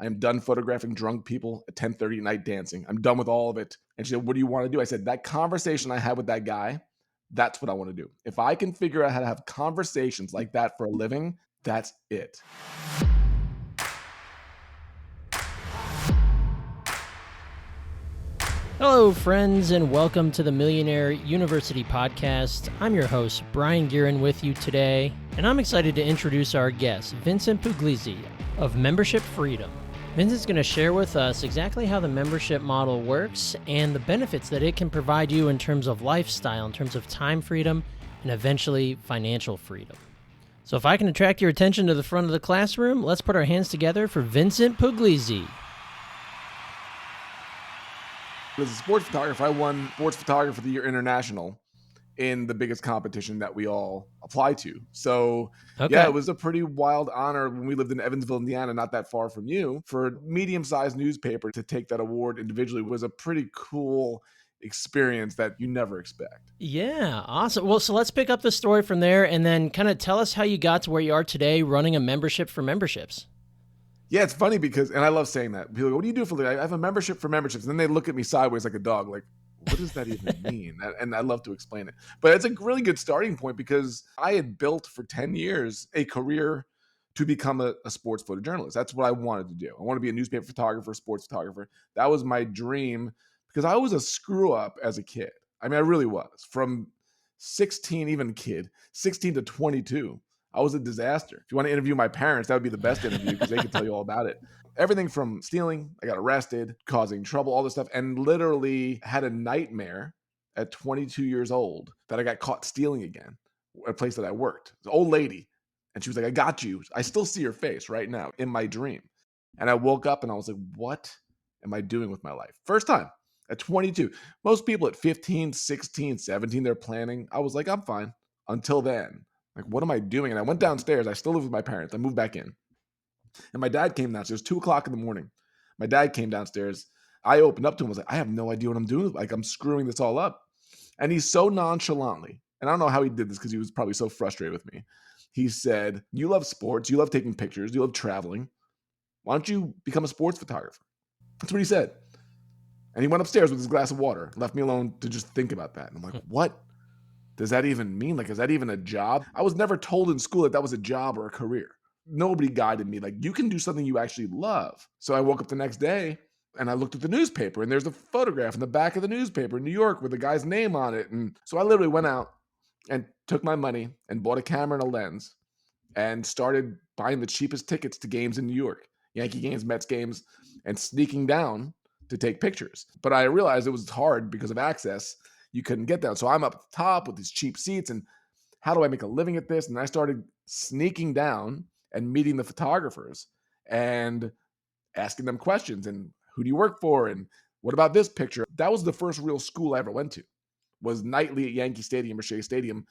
I am done photographing drunk people at 10:30 at night dancing. I'm done with all of it. And she said, what do you want to do? I said, that conversation I had with that guy, that's what I want to do. If I can figure out how to have conversations like that for a living, that's it. Hello, friends, and welcome to the Millionaire University podcast. I'm your host, Brian Guerin, with you today, and I'm excited to introduce our guest, Vincent Pugliese of Membership Freedom. Vincent's going to share with us exactly how the membership model works and the benefits that it can provide you in terms of lifestyle, in terms of time freedom, and eventually financial freedom. So if I can attract your attention to the front of the classroom, let's put our hands together for Vincent Pugliese. As a sports photographer, I won Sports Photographer of the Year International in the biggest competition that we all apply to. So, yeah, it was a pretty wild honor when we lived in Evansville, Indiana, not that far from you. For a medium-sized newspaper to take that award individually was a pretty cool experience that you never expect. Yeah, awesome. Well, so let's pick up the story from there and then kind of tell us how you got to where you are today running a membership for memberships. Yeah, it's funny because, and I love saying that. People go, what do you do for a living? I have a membership for memberships. And then they look at me sideways like a dog, like, what does that even mean? And I love to explain it. But it's a really good starting point because I had built for 10 years a career to become a sports photojournalist. That's what I wanted to do. I want to be a newspaper photographer, sports photographer. That was my dream because I was a screw up as a kid. I mean, I really was. From 16 to 22. I was a disaster. If you want to interview my parents, that would be the best interview because they could tell you all about it. Everything from stealing, I got arrested, causing trouble, all this stuff, and literally had a nightmare at 22 years old that I got caught stealing again at a place that I worked. It's an old lady, and she was like, I got you. I still see her face right now in my dream. And I woke up and I was like, what am I doing with my life? First time at 22. Most people at 15, 16, 17, they're planning. I was like, I'm fine. Until then. Like, what am I doing? And I went downstairs. I still live with my parents. I moved back in. And my dad came downstairs, 2:00 in the morning. My dad came downstairs. I opened up to him. I was like, I have no idea what I'm doing. Like, I'm screwing this all up. And he's so nonchalantly, and I don't know how he did this because he was probably so frustrated with me. He said, you love sports. You love taking pictures. You love traveling. Why don't you become a sports photographer? That's what he said. And he went upstairs with his glass of water, left me alone to just think about that. And I'm like, what does that even mean? Like, is that even a job? I was never told in school that was a job or a career. Nobody guided me. Like, you can do something you actually love. So I woke up the next day and I looked at the newspaper and there's a photograph in the back of the newspaper in New York with the guy's name on it. And so I literally went out and took my money and bought a camera and a lens and started buying the cheapest tickets to games in New York, Yankee games, Mets games, and sneaking down to take pictures. But I realized it was hard because of access. You couldn't get down. So I'm up at the top with these cheap seats and how do I make a living at this? And I started sneaking down and meeting the photographers and asking them questions and who do you work for? And what about this picture? That was the first real school I ever went to, was nightly at Yankee Stadium or Shea Stadium,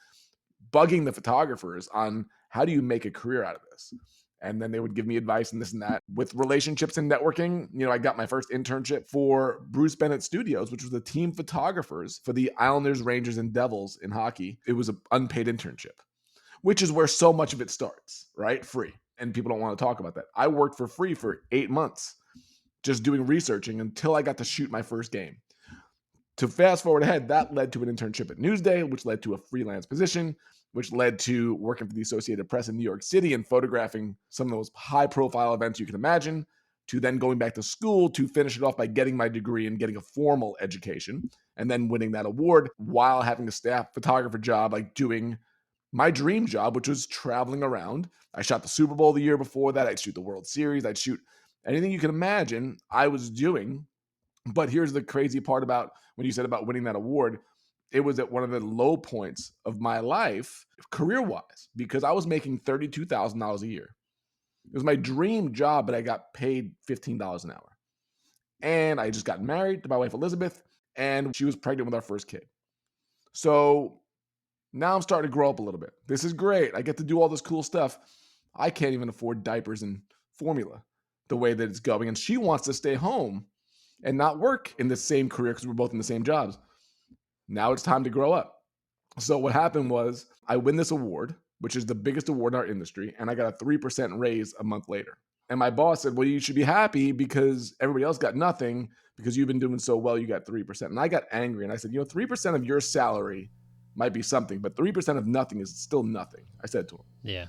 bugging the photographers on how do you make a career out of this? And then they would give me advice and this and that. With relationships and networking, I got my first internship for Bruce Bennett Studios, which was the team photographers for the Islanders, Rangers, and Devils in hockey. It was an unpaid internship, which is where so much of it starts, right? Free. And people don't want to talk about that. I worked for free for 8 months, just doing researching until I got to shoot my first game. To fast forward ahead, that led to an internship at Newsday, which led to a freelance position, which led to working for the Associated Press in New York City and photographing some of those high-profile events you can imagine, to then going back to school to finish it off by getting my degree and getting a formal education, and then winning that award while having a staff photographer job, like doing my dream job, which was traveling around. I shot the Super Bowl the year before that. I'd shoot the World Series. I'd shoot anything you can imagine I was doing. But here's the crazy part about when you said about winning that award. It was at one of the low points of my life, career-wise, because I was making $32,000 a year. It was my dream job, but I got paid $15 an hour. And I just got married to my wife, Elizabeth, and she was pregnant with our first kid. So now I'm starting to grow up a little bit. This is great. I get to do all this cool stuff. I can't even afford diapers and formula the way that it's going. And she wants to stay home and not work in the same career because we're both in the same jobs. Now it's time to grow up. So what happened was I win this award, which is the biggest award in our industry, and I got a 3% raise a month later. And my boss said, well, you should be happy because everybody else got nothing because you've been doing so well, you got 3%. And I got angry and I said, 3% of your salary might be something, but 3% of nothing is still nothing, I said to him. Yeah.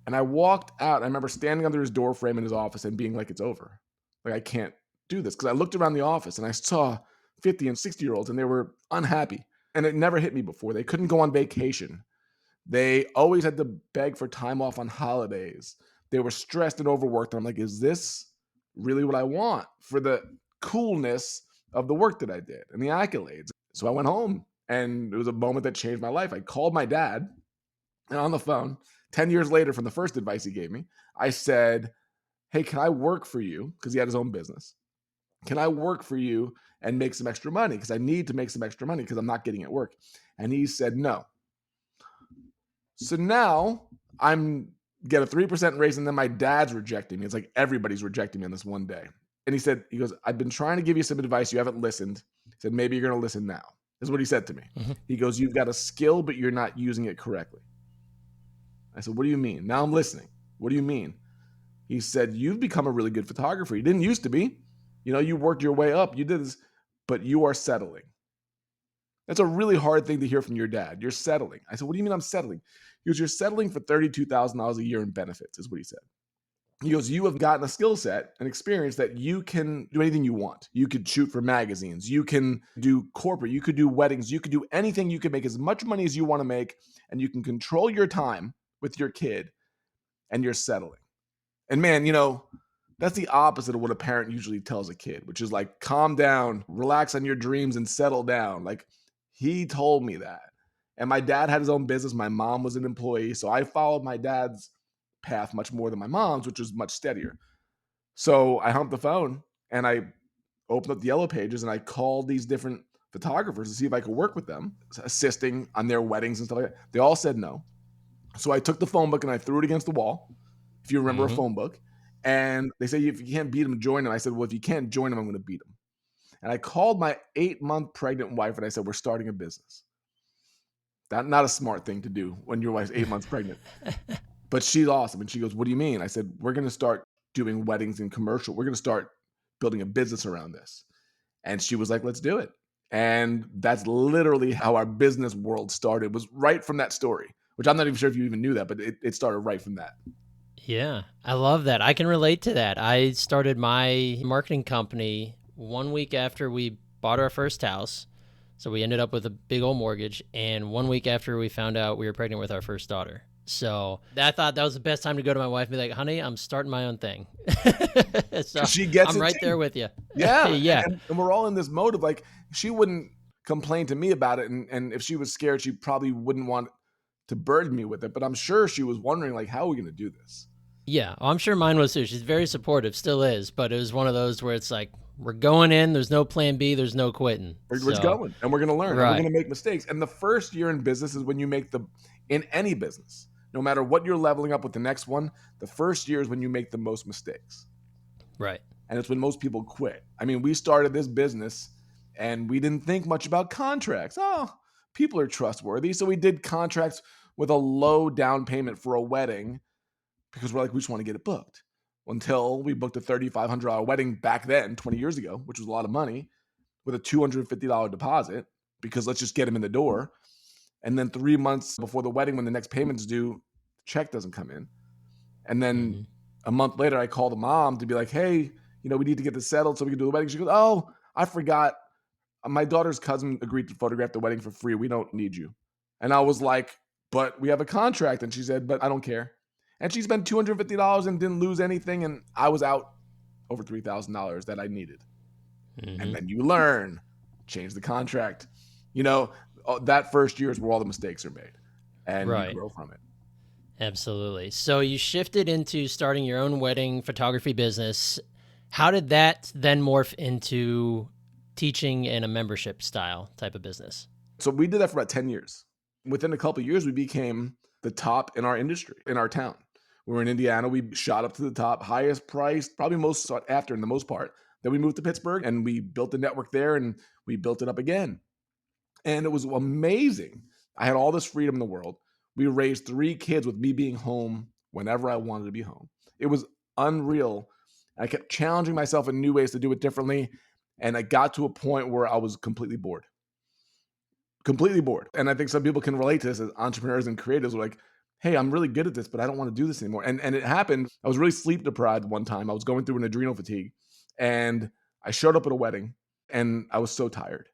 And I walked out. I remember standing under his door frame in his office and being like, it's over. Like, I can't do this. Because I looked around the office and I saw 50 and 60-year-olds and they were unhappy. And it never hit me before. They couldn't go on vacation. They always had to beg for time off on holidays. They were stressed and overworked. And I'm like, is this really what I want for the coolness of the work that I did and the accolades? So I went home and it was a moment that changed my life. I called my dad and on the phone, 10 years later from the first advice he gave me, I said, hey, can I work for you? Because he had his own business. Can I work for you and make some extra money? Because I need to make some extra money because I'm not getting it at work. And he said, no. So now I'm get a 3% raise and then my dad's rejecting me. It's like everybody's rejecting me on this one day. And he goes, I've been trying to give you some advice. You haven't listened. He said, maybe you're going to listen now. This is what he said to me. Mm-hmm. He goes, you've got a skill, but you're not using it correctly. I said, what do you mean? Now I'm listening. What do you mean? He said, you've become a really good photographer. You didn't used to be. You worked your way up. You did this, but you are settling. That's a really hard thing to hear from your dad. You're settling. I said, what do you mean I'm settling? He goes, you're settling for $32,000 a year in benefits, is what he said. He goes, you have gotten a skill set and experience that you can do anything you want. You could shoot for magazines. You can do corporate. You could do weddings. You could do anything. You can make as much money as you want to make, and you can control your time with your kid, and you're settling. And man, that's the opposite of what a parent usually tells a kid, which is like, calm down, relax on your dreams and settle down. Like, he told me that. And my dad had his own business. My mom was an employee. So I followed my dad's path much more than my mom's, which was much steadier. So I hung up the phone and I opened up the Yellow Pages and I called these different photographers to see if I could work with them, assisting on their weddings and stuff like that. They all said no. So I took the phone book and I threw it against the wall, if you remember a phone book. And they say, if you can't beat him, join him. I said, well, if you can't join him, I'm going to beat him. And I called my 8-month pregnant wife and I said, we're starting a business. That's not a smart thing to do when your wife's 8 months pregnant. But she's awesome. And she goes, what do you mean? I said, we're going to start doing weddings and commercial. We're going to start building a business around this. And she was like, let's do it. And that's literally how our business world started, was right from that story, which I'm not even sure if you even knew that, but it started right from that. Yeah, I love that. I can relate to that. I started my marketing company 1 week after we bought our first house. So we ended up with a big old mortgage. And 1 week after we found out we were pregnant with our first daughter. So I thought that was the best time to go to my wife and be like, honey, I'm starting my own thing. So she gets I'm right too. there with you. Yeah. Yeah. And we're all in this mode of like, she wouldn't complain to me about it. And if she was scared, she probably wouldn't want to burden me with it. But I'm sure she was wondering, like, how are we going to do this? Yeah, I'm sure mine was too. She's very supportive, still is, but it was one of those where it's like, we're going in, there's no plan B, there's no quitting. We're just going, and we're going to learn, right. And we're going to make mistakes. And the first year in business is when you make in any business, no matter what you're leveling up with the next one, the first year is when you make the most mistakes. Right. And it's when most people quit. I mean, we started this business and we didn't think much about contracts. Oh, people are trustworthy. So we did contracts with a low down payment for a wedding because we're like, we just want to get it booked. Until we booked a $3,500 wedding back then, 20 years ago, which was a lot of money, with a $250 deposit, because let's just get him in the door. And then 3 months before the wedding, when the next payment's due, the check doesn't come in. And then a month later, I called the mom to be like, hey, we need to get this settled so we can do the wedding. She goes, oh, I forgot. My daughter's cousin agreed to photograph the wedding for free. We don't need you. And I was like, but we have a contract. And she said, but I don't care. And she spent $250 and didn't lose anything. And I was out over $3,000 that I needed. And then you learn, change the contract. That first year is where all the mistakes are made. And you grow from it. Absolutely. So you shifted into starting your own wedding photography business. How did that then morph into teaching in a membership style type of business? So we did that for about 10 years. Within a couple of years, we became the top in our industry, in our town. We were in Indiana. We shot up to the top, highest priced, probably most sought after in the most part. Then we moved to Pittsburgh and we built the network there and we built it up again. And it was amazing. I had all this freedom in the world. We raised 3 kids with me being home whenever I wanted to be home. It was unreal. I kept challenging myself in new ways to do it differently. And I got to a point where I was completely bored. Completely bored. And I think some people can relate to this as entrepreneurs and creatives are like, hey, I'm really good at this, but I don't want to do this anymore. And it happened. I was really sleep deprived one time. I was going through an adrenal fatigue and I showed up at a wedding and I was so tired.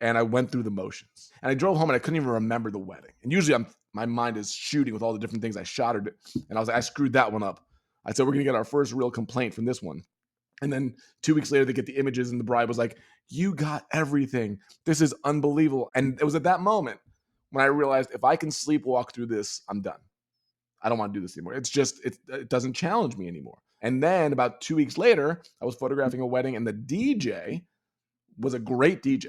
And I went through the motions. And I drove home and I couldn't even remember the wedding. And usually my mind is shooting with all the different things I shotted. And I was like, I screwed that one up. I said, we're going to get our first real complaint from this one. And then 2 weeks later, they get the images and the bride was like, you got everything. This is unbelievable. And it was at that moment when I realized if I can sleepwalk through this, I'm done. I don't want to do this anymore. It's just, it doesn't challenge me anymore. And then about 2 weeks later, I was photographing a wedding and the DJ was a great DJ,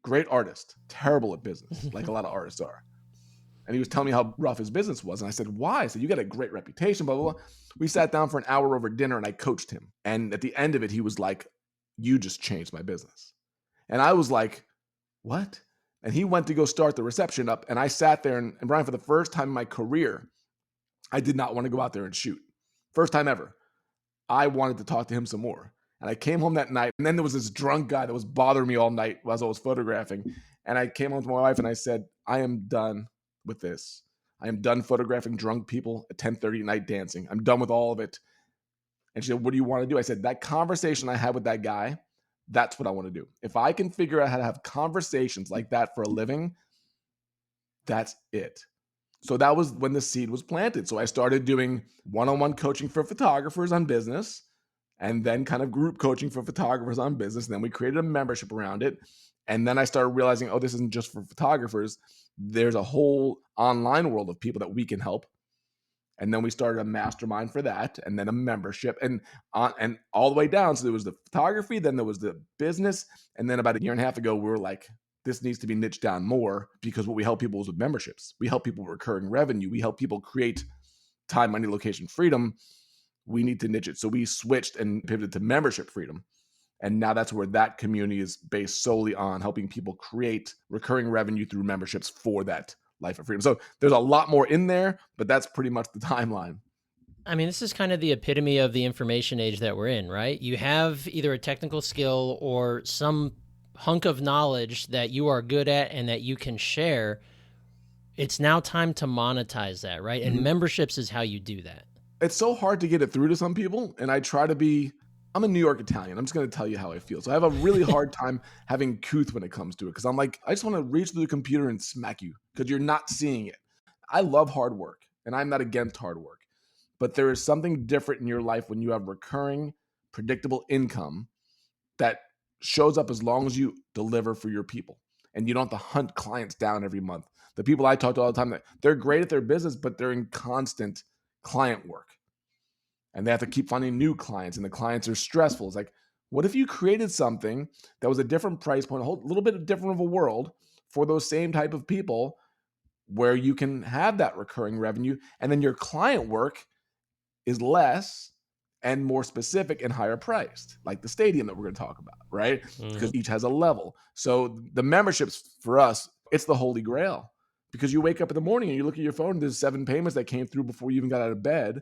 great artist, terrible at business, like a lot of artists are. And he was telling me how rough his business was. And I said, why? I said, you got a great reputation, blah, blah, blah. We sat down for an hour over dinner and I coached him. And at the end of it, he was like, you just changed my business. And I was like, what? And he went to go start the reception up. And I sat there and Brian, for the first time in my career, I did not want to go out there and shoot. First time ever. I wanted to talk to him some more. And I came home that night. And then there was this drunk guy that was bothering me all night as I was photographing. And I came home to my wife and I said, I am done with this. I am done photographing drunk people at 10:30 at night dancing. I'm done with all of it. And she said, what do you want to do? I said, that conversation I had with that guy, that's what I want to do. If I can figure out how to have conversations like that for a living, that's it. So that was when the seed was planted. So I started doing one-on-one coaching for photographers on business and then kind of group coaching for photographers on business. And then we created a membership around it. And then I started realizing, oh, this isn't just for photographers. There's a whole online world of people that we can help. And then we started a mastermind for that, and then a membership, and all the way down. So there was the photography, then there was the business, and then about a year and a half ago, we were like, this needs to be niched down more because what we help people is with memberships. We help people with recurring revenue. We help people create time, money, location, freedom. We need to niche it. So we switched and pivoted to membership freedom. And now that's where that community is based solely on helping people create recurring revenue through memberships for that life of freedom. So there's a lot more in there, but that's pretty much the timeline. I mean, this is kind of the epitome of the information age that we're in, right? You have either a technical skill or some hunk of knowledge that you are good at and that you can share. It's now time to monetize that, right? And memberships is how you do that. It's so hard to get it through to some people. And I try to be, I'm a New York Italian. I'm just going to tell you how I feel. So I have a really hard time having couth when it comes to it. Cause I'm like, I just want to reach through the computer and smack you because you're not seeing it. I love hard work and I'm not against hard work, but there is something different in your life when you have recurring, predictable income that shows up as long as you deliver for your people and you don't have to hunt clients down every month. The people I talk to all the time, that they're great at their business, but they're in constant client work and they have to keep finding new clients and the clients are stressful. It's like, what if you created something that was a different price point, a whole little bit different of a world for those same type of people where you can have that recurring revenue and then your client work is less and more specific and higher priced, like the stadium that we're going to talk about, right? Because each has a level. So the memberships for us, it's the holy grail because you wake up in the morning and you look at your phone, and there's 7 payments that came through before you even got out of bed,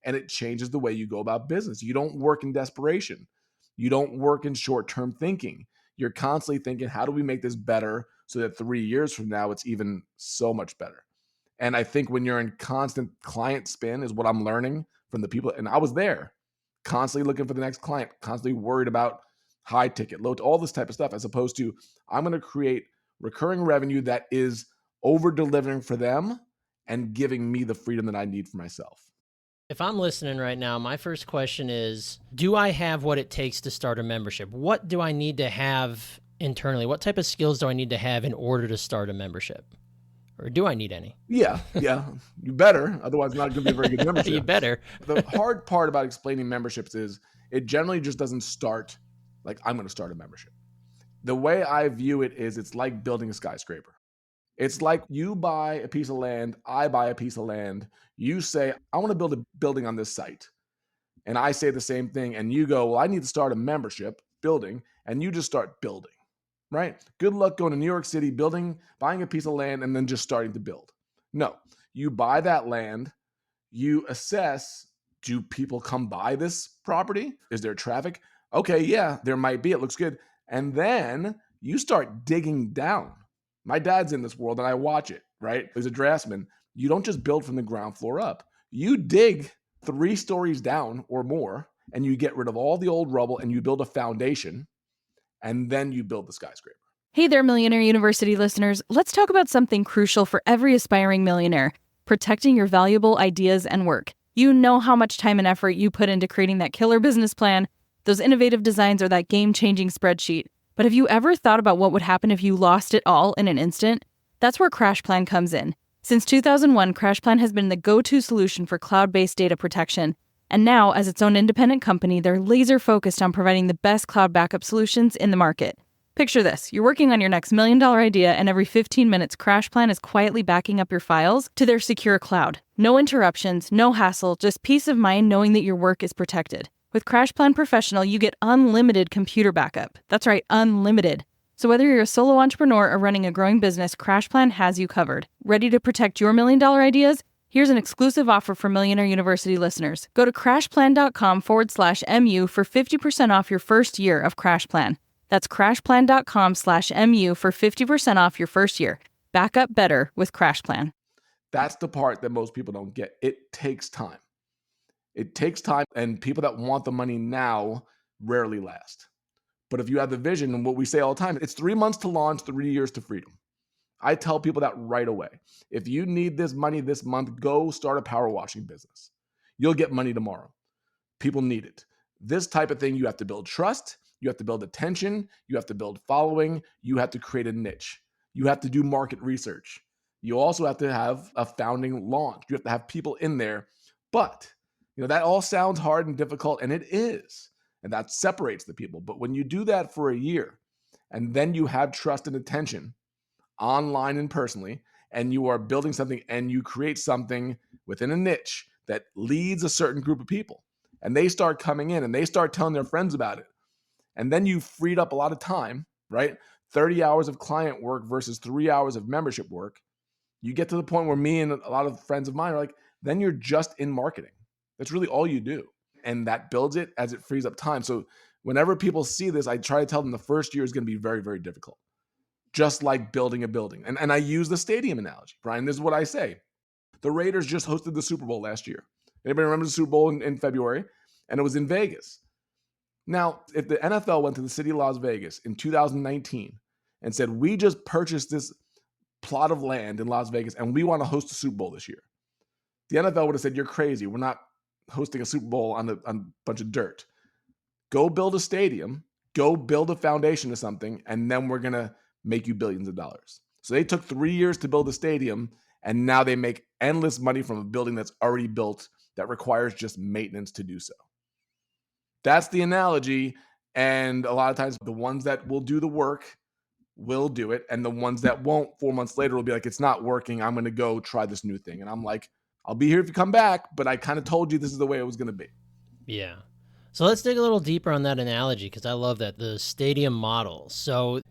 and it changes the way you go about business. You don't work in desperation. You don't work in short-term thinking. You're constantly thinking, how do we make this better so that 3 years from now, it's even so much better? And I think when you're in constant client spin is what I'm learning from the people. And I was there constantly looking for the next client, constantly worried about high ticket, low, all this type of stuff, as opposed to I'm going to create recurring revenue that is over delivering for them and giving me the freedom that I need for myself. If I'm listening right now, my first question is, do I have what it takes to start a membership? What do I need to have internally? What type of skills do I need to have in order to start a membership? Or do I need any? Yeah. You better. Otherwise, it's not going to be a very good membership. You better. The hard part about explaining memberships is it generally just doesn't start like I'm going to start a membership. The way I view it is it's like building a skyscraper. It's like you buy a piece of land, I buy a piece of land. You say, I want to build a building on this site. And I say the same thing. And you go, well, I need to start a membership building. And you just start building. Right? Good luck going to New York City, buying a piece of land, and then just starting to build. No, you buy that land, you assess, do people come by this property? Is there traffic? Okay, yeah, there might be. It looks good. And then you start digging down. My dad's in this world and I watch it, right? As a draftsman, you don't just build from the ground floor up. You dig 3 stories down or more, and you get rid of all the old rubble and you build a foundation, and then you build the skyscraper. Hey there, Millionaire University listeners. Let's talk about something crucial for every aspiring millionaire: protecting your valuable ideas and work. You know how much time and effort you put into creating that killer business plan, those innovative designs, or that game-changing spreadsheet. But have you ever thought about what would happen if you lost it all in an instant? That's where CrashPlan comes in. Since 2001, CrashPlan has been the go-to solution for cloud-based data protection. And now, as its own independent company, they're laser-focused on providing the best cloud backup solutions in the market. Picture this. You're working on your next $1 million idea, and every 15 minutes, CrashPlan is quietly backing up your files to their secure cloud. No interruptions, no hassle, just peace of mind knowing that your work is protected. With CrashPlan Professional, you get unlimited computer backup. That's right, unlimited. So whether you're a solo entrepreneur or running a growing business, CrashPlan has you covered. Ready to protect your $1 million ideas? Here's an exclusive offer for Millionaire University listeners. Go to crashplan.com/MU for 50% off your first year of CrashPlan. That's crashplan.com/MU for 50% off your first year. Back up better with CrashPlan. That's the part that most people don't get. It takes time. It takes time, and people that want the money now rarely last. But if you have the vision, and what we say all the time, it's 3 months to launch, 3 years to freedom. I tell people that right away. If you need this money this month, go start a power washing business. You'll get money tomorrow. People need it. This type of thing, you have to build trust. You have to build attention. You have to build following. You have to create a niche. You have to do market research. You also have to have a founding launch. You have to have people in there. But, that all sounds hard and difficult, and it is. And that separates the people. But when you do that for a year, and then you have trust and attention online and personally, and you are building something and you create something within a niche that leads a certain group of people, and they start coming in and they start telling their friends about it. And then you freed up a lot of time, right? 30 hours of client work versus 3 hours of membership work. You get to the point where me and a lot of friends of mine are like, then you're just in marketing. That's really all you do. And that builds it as it frees up time. So whenever people see this, I try to tell them the first year is going to be very, very difficult. Just like building a building. And I use the stadium analogy. Brian, this is what I say. The Raiders just hosted the Super Bowl last year. Anybody remember the Super Bowl in February? And it was in Vegas. Now, if the NFL went to the city of Las Vegas in 2019 and said, we just purchased this plot of land in Las Vegas and we want to host the Super Bowl this year, the NFL would have said, you're crazy. We're not hosting a Super Bowl on a bunch of dirt. Go build a stadium, go build a foundation of something, and then we're going to make you billions of dollars. So they took 3 years to build a stadium, and now they make endless money from a building that's already built that requires just maintenance to do so. That's the analogy. And a lot of times the ones that will do the work will do it. And the ones that won't 4 months later will be like, it's not working. I'm going to go try this new thing. And I'm like, I'll be here if you come back, but I kind of told you this is the way it was going to be. Yeah. So let's dig a little deeper on that analogy, because I love that, the stadium model. So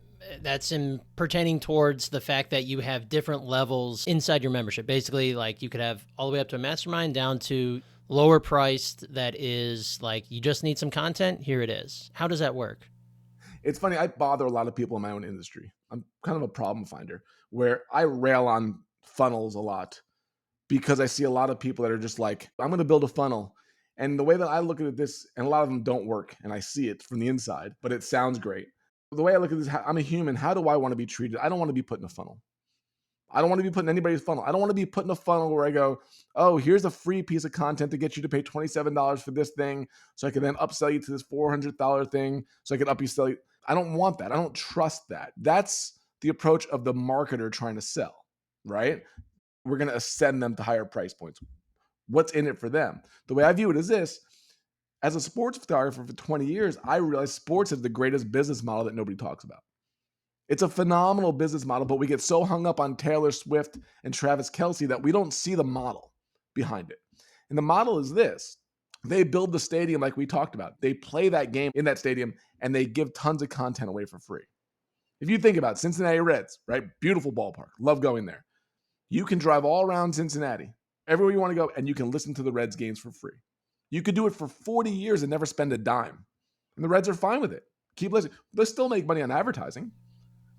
that's in pertaining towards the fact that you have different levels inside your membership. Basically, like you could have all the way up to a mastermind down to lower priced that is like, you just need some content, here it is. How does that work? It's funny, I bother a lot of people in my own industry. I'm kind of a problem finder where I rail on funnels a lot because I see a lot of people that are just like, I'm going to build a funnel. And the way that I look at this, and a lot of them don't work, and I see it from the inside, but it sounds great. The way I look at this, I'm a human. How do I want to be treated? I don't want to be put in a funnel. I don't want to be put in anybody's funnel. I don't want to be put in a funnel where I go, oh, here's a free piece of content to get you to pay $27 for this thing, so I can then upsell you to this $400 thing, so I can upsell you. I don't want that. I don't trust that. That's the approach of the marketer trying to sell, right? We're going to ascend them to higher price points. What's in it for them? The way I view it is this. As a sports photographer for 20 years, I realized sports is the greatest business model that nobody talks about. It's a phenomenal business model, but we get so hung up on Taylor Swift and Travis Kelce that we don't see the model behind it. And the model is this. They build the stadium like we talked about. They play that game in that stadium, and they give tons of content away for free. If you think about it, Cincinnati Reds, right? Beautiful ballpark. Love going there. You can drive all around Cincinnati, everywhere you want to go, and you can listen to the Reds games for free. You could do it for 40 years and never spend a dime. And the Reds are fine with it. Keep listening. They'll still make money on advertising,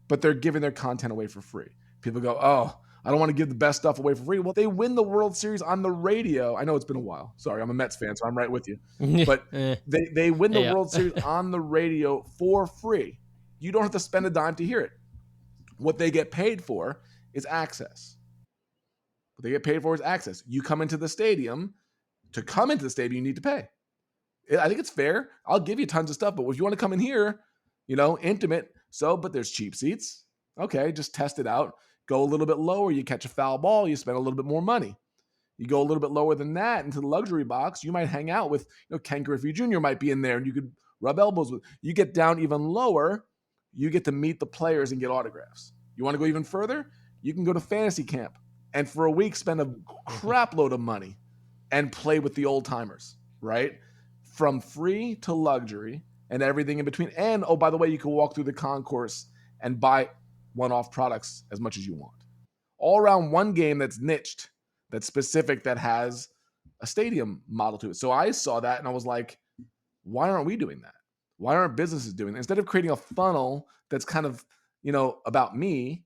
but they're giving their content away for free. People go, oh, I don't want to give the best stuff away for free. Well, they win the World Series on the radio. I know it's been a while. Sorry, I'm a Mets fan, so I'm right with you. But they win the World Series on the radio for free. You don't have to spend a dime to hear it. What they get paid for is access. What they get paid for is access. You come into the stadium. To come into the stadium, you need to pay. I think it's fair. I'll give you tons of stuff, but if you want to come in here, intimate, but there's cheap seats. Okay, just test it out. Go a little bit lower, you catch a foul ball, you spend a little bit more money. You go a little bit lower than that into the luxury box, you might hang out with, Ken Griffey Jr. might be in there and you could rub elbows with. You get down even lower, you get to meet the players and get autographs. You want to go even further? You can go to fantasy camp and for a week spend a crap load of money and play with the old timers, right? From free to luxury and everything in between. And, oh, by the way, you can walk through the concourse and buy one-off products as much as you want. All around one game that's niched, that's specific, that has a stadium model to it. So I saw that and I was like, why aren't we doing that? Why aren't businesses doing that? Instead of creating a funnel that's kind of, about me,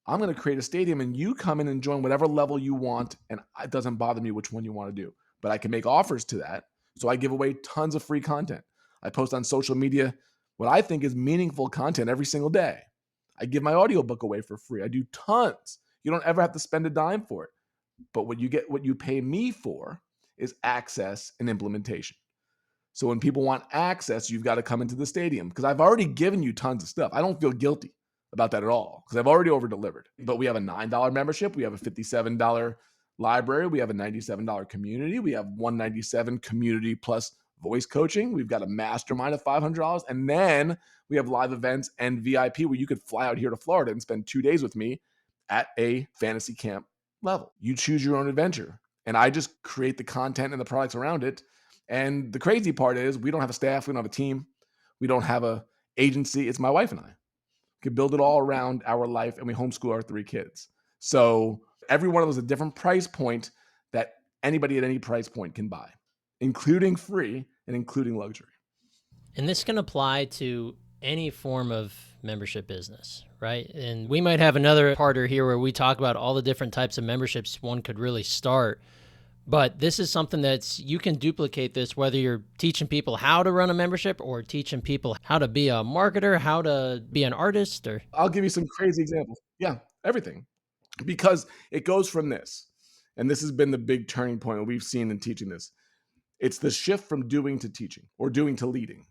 I'm going to create a stadium and you come in and join whatever level you want. And it doesn't bother me which one you want to do, but I can make offers to that. So I give away tons of free content. I post on social media what I think is meaningful content every single day. I give my audiobook away for free. I do tons. You don't ever have to spend a dime for it. But what you pay me for is access and implementation. So when people want access, you've got to come into the stadium because I've already given you tons of stuff. I don't feel guilty about that at all because I've already over-delivered. But we have a $9 membership. We have a $57 library. We have a $97 community. We have $197 community plus voice coaching. We've got a mastermind of $500. And then we have live events and VIP where you could fly out here to Florida and spend 2 days with me at a fantasy camp level. You choose your own adventure. And I just create the content and the products around it. And the crazy part is we don't have a staff. We don't have a team. We don't have a agency. It's my wife and I. We can build it all around our life and we homeschool our 3 kids. So every one of those is a different price point that anybody at any price point can buy, including free and including luxury. And this can apply to any form of membership business, right? And we might have another parter here where we talk about all the different types of memberships one could really start. But this is something that's, you can duplicate this, whether you're teaching people how to run a membership or teaching people how to be a marketer, how to be an artist, or... I'll give you some crazy examples. Yeah, everything. Because it goes from this, and this has been the big turning point that we've seen in teaching this. It's the shift from doing to teaching or doing to leading.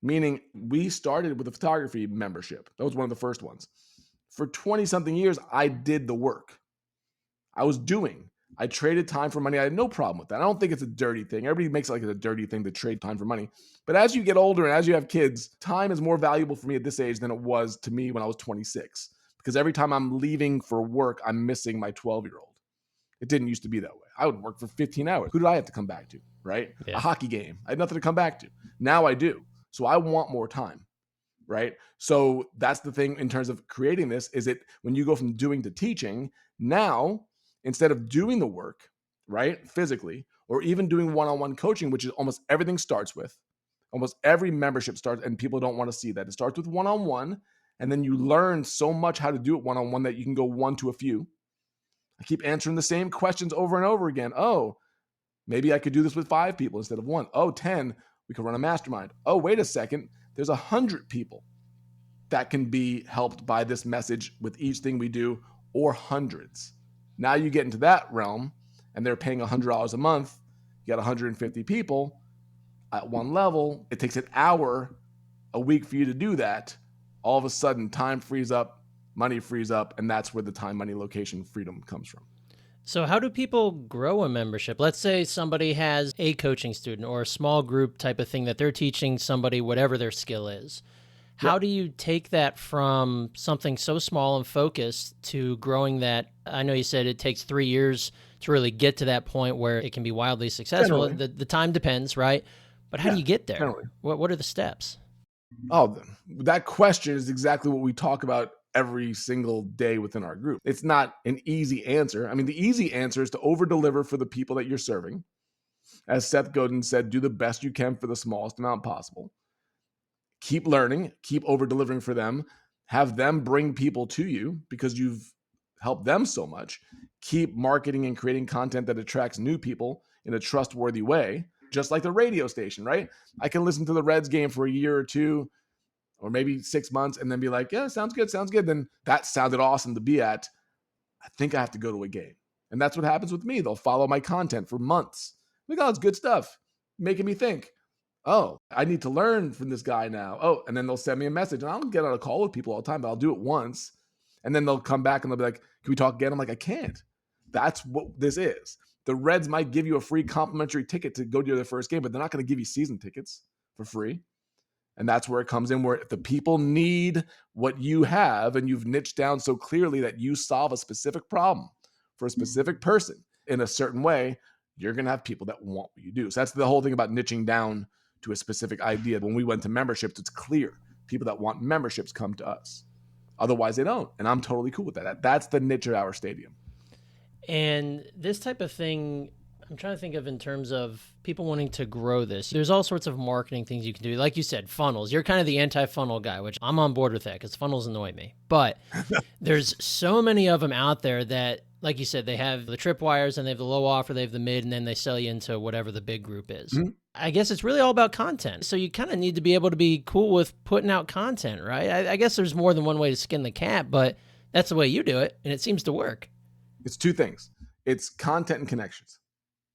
Meaning we started with a photography membership. That was one of the first ones. For 20 something years, I did the work. I traded time for money. I had no problem with that. I don't think it's a dirty thing. Everybody makes it like it's a dirty thing to trade time for money. But as you get older and as you have kids, time is more valuable for me at this age than it was to me when I was 26. Because every time I'm leaving for work, I'm missing my 12-year-old. It didn't used to be that way. I would work for 15 hours. Who did I have to come back to, right? Yeah. A hockey game. I had nothing to come back to. Now I do. So I want more time, right? So that's the thing in terms of creating this, is it when you go from doing to teaching, now instead of doing the work, right, physically, or even doing one-on-one coaching, which is almost everything starts with, almost every membership starts, and people don't want to see that. It starts with one-on-one, and then you learn so much how to do it one-on-one that you can go one to a few. I keep answering the same questions over and over again. Oh, maybe I could do this with 5 people instead of 1. Oh, 10, we could run a mastermind. Oh, wait a second, there's 100 people that can be helped by this message with each thing we do, or hundreds. Now you get into that realm and they're paying $100 a month. You got 150 people at one level. It takes an hour a week for you to do that. All of a sudden, time frees up, money frees up, and that's where the time, money, location, freedom comes from. So how do people grow a membership? Let's say somebody has a coaching student or a small group type of thing that they're teaching somebody whatever their skill is. How do you take that from something so small and focused to growing that? I know you said it takes 3 years to really get to that point where it can be wildly successful. The time depends, right? But how do you get there? Generally. What are the steps? Oh, that question is exactly what we talk about every single day within our group. It's not an easy answer. I mean, the easy answer is to over-deliver for the people that you're serving As Seth Godin said, do the best you can for the smallest amount possible. Keep learning, keep over delivering for them, have them bring people to you because you've helped them so much. Keep marketing and creating content that attracts new people in a trustworthy way, just like the radio station, right? I can listen to the Reds game for a year or two, or maybe 6 months, and then be like, yeah, sounds good, sounds good. Then that sounded awesome to be at. I think I have to go to a game. And that's what happens with me. They'll follow my content for months. Like, oh, it's good stuff, making me think, oh, I need to learn from this guy now. Oh, and then they'll send me a message. And I don't get on a call with people all the time, but I'll do it once. And then they'll come back and they'll be like, can we talk again? I'm like, I can't. That's what this is. The Reds might give you a free complimentary ticket to go to their first game, but they're not going to give you season tickets for free. And that's where it comes in, where if the people need what you have and you've niched down so clearly that you solve a specific problem for a specific person in a certain way, you're going to have people that want what you do. So that's the whole thing about niching down to a specific idea. When we went to memberships, it's clear. People that want memberships come to us. Otherwise, they don't. And I'm totally cool with that. That's the niche of our stadium. And this type of thing, I'm trying to think of in terms of people wanting to grow this. There's all sorts of marketing things you can do. Like you said, funnels. You're kind of the anti-funnel guy, which I'm on board with that because funnels annoy me. But there's so many of them out there that, like you said, they have the tripwires and they have the low offer, they have the mid, and then they sell you into whatever the big group is. Mm-hmm. I guess it's really all about content. So you kind of need to be able to be cool with putting out content, right? I guess there's more than one way to skin the cat, but that's the way you do it, and it seems to work. It's two things. It's content and connections.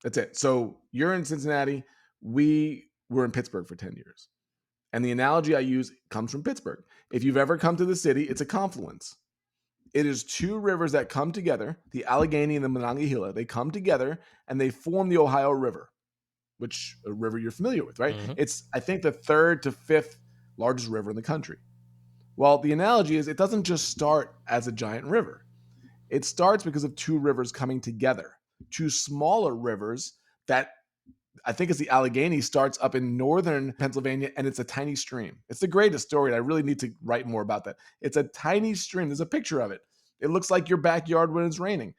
That's it. So you're in Cincinnati. We were in Pittsburgh for 10 years. And the analogy I use comes from Pittsburgh. If you've ever come to the city, it's a confluence. It is two rivers that come together, the Allegheny and the Monongahela. They come together and they form the Ohio River, which a river you're familiar with, right? Mm-hmm. It's, I think, the third to fifth largest river in the country. Well, the analogy is it doesn't just start as a giant river. It starts because of two rivers coming together, two smaller rivers that I think it's the Allegheny starts up in northern Pennsylvania, and it's a tiny stream. It's the greatest story, and I really need to write more about that. It's a tiny stream. There's a picture of it. It looks like your backyard when it's raining.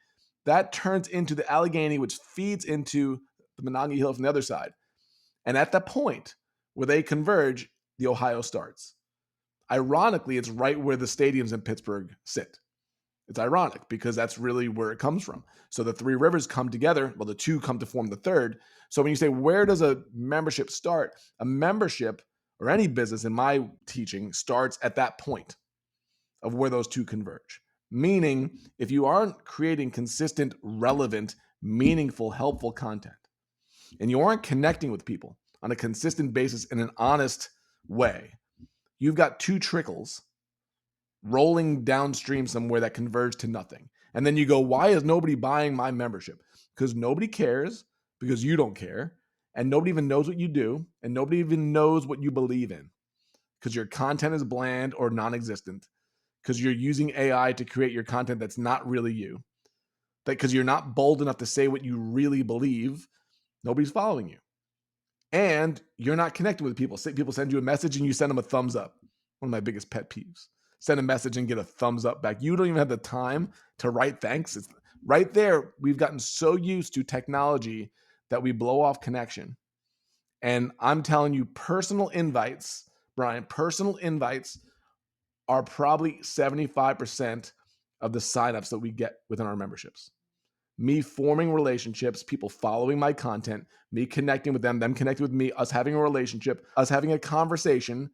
That turns into the Allegheny, which feeds into the Monongahela from the other side. And at the point where they converge, the Ohio starts. Ironically, it's right where the stadiums in Pittsburgh sit. It's ironic because that's really where it comes from. So the three rivers come together. Well, the two come to form the third. So when you say, where does a membership start? A membership or any business in my teaching starts at that point of where those two converge. Meaning, if you aren't creating consistent, relevant, meaningful, helpful content, and you aren't connecting with people on a consistent basis in an honest way, you've got two trickles rolling downstream somewhere that converge to nothing. And then you go, why is nobody buying my membership? Because nobody cares, because you don't care, and nobody even knows what you do, and nobody even knows what you believe in, because your content is bland or non-existent, because you're using AI to create your content that's not really you, because you're not bold enough to say what you really believe. Nobody's following you. And you're not connecting with people. People send you a message and you send them a thumbs up. One of my biggest pet peeves. Send a message and get a thumbs up back. You don't even have the time to write thanks. It's right there. We've gotten so used to technology that we blow off connection. And I'm telling you, personal invites, Brian, personal invites are probably 75% of the signups that we get within our memberships. Me forming relationships, people following my content, me connecting with them connecting with me, us having a relationship, us having a conversation,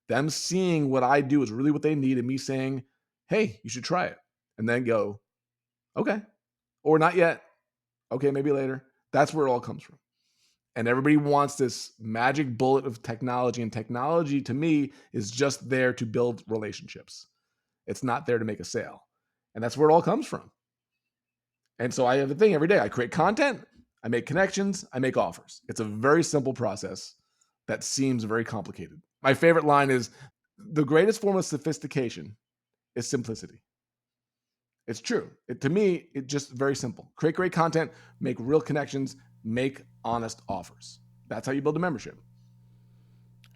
them seeing what I do is really what they need, and me saying, hey, you should try it. And then go, okay. Or not yet. Okay, maybe later. That's where it all comes from. And everybody wants this magic bullet of technology. And technology, to me, is just there to build relationships. It's not there to make a sale. And that's where it all comes from. And so I have a thing every day. I create content, I make connections, I make offers. It's a very simple process that seems very complicated. My favorite line is, the greatest form of sophistication is simplicity. It's true. To me, it's just very simple. Create great content, make real connections, make honest offers. That's how you build a membership.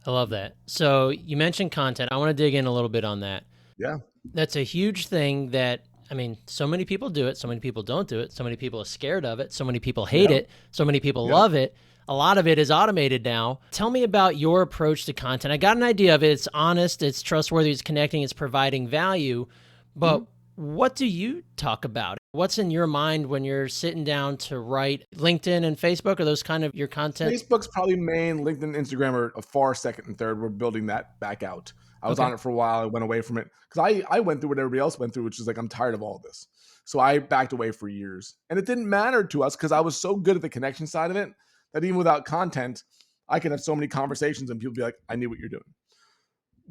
I love that. So you mentioned content. I want to dig in a little bit on that. Yeah. That's a huge thing that I mean, so many people do it. So many people don't do it. So many people are scared of it. So many people hate it. So many people love it. A lot of it is automated now. Tell me about your approach to content. I got an idea of it. It's honest, it's trustworthy, it's connecting, it's providing value. But what do you talk about? What's in your mind when you're sitting down to write? LinkedIn and Facebook, are those kind of your content? Facebook's probably main. LinkedIn and Instagram are a far second and third. We're building that back out. I was on it for a while. I went away from it because I went through what everybody else went through, which is like, I'm tired of all this. So I backed away for years. And it didn't matter to us because I was so good at the connection side of it that even without content, I can have so many conversations and people be like, I knew what you're doing.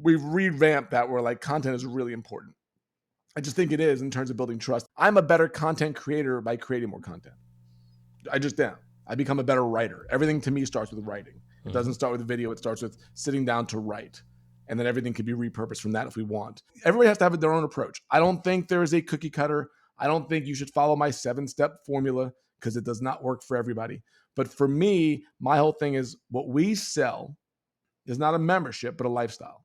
We've revamped that where like content is really important. I just think it is in terms of building trust. I'm a better content creator by creating more content. I just am. I become a better writer. Everything to me starts with writing. It doesn't start with video. It starts with sitting down to write. And then everything can be repurposed from that if we want. Everybody has to have their own approach. I don't think there is a cookie cutter. I don't think you should follow my 7-step formula because it does not work for everybody. But for me, my whole thing is what we sell is not a membership, but a lifestyle.